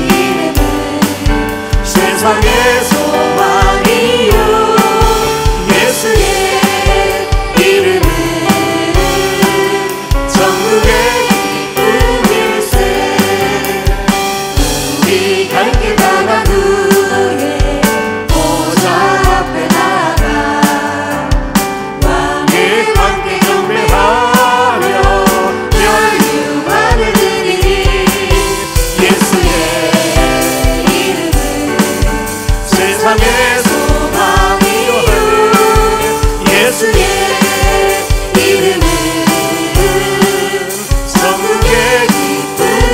이름은 세상의 소망이요 예수의 이름은 천국의 기쁨일세. 우리 갈길 나간 후에 보좌 앞에 나아가 왕의 함께 경배하며 멸류관을 드리리. 예수의 이름은 세상의 소망이요 예수의 이름은 천국의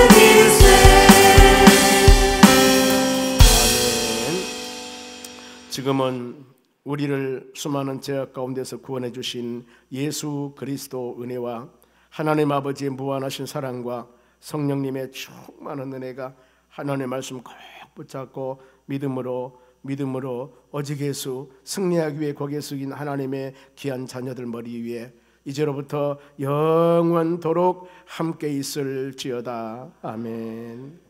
기쁨일세. 지금은 우리를 수많은 죄악 가운데서 구원해 주신 예수 그리스도 은혜와 하나님 아버지의 무한하신 사랑과 성령님의 충만한 은혜가 하나님의 말씀 꼭 붙잡고 믿음으로 오직 예수 승리하기 위해 고개 숙인 하나님의 귀한 자녀들 머리 위에 이제로부터 영원토록 함께 있을지어다. 아멘.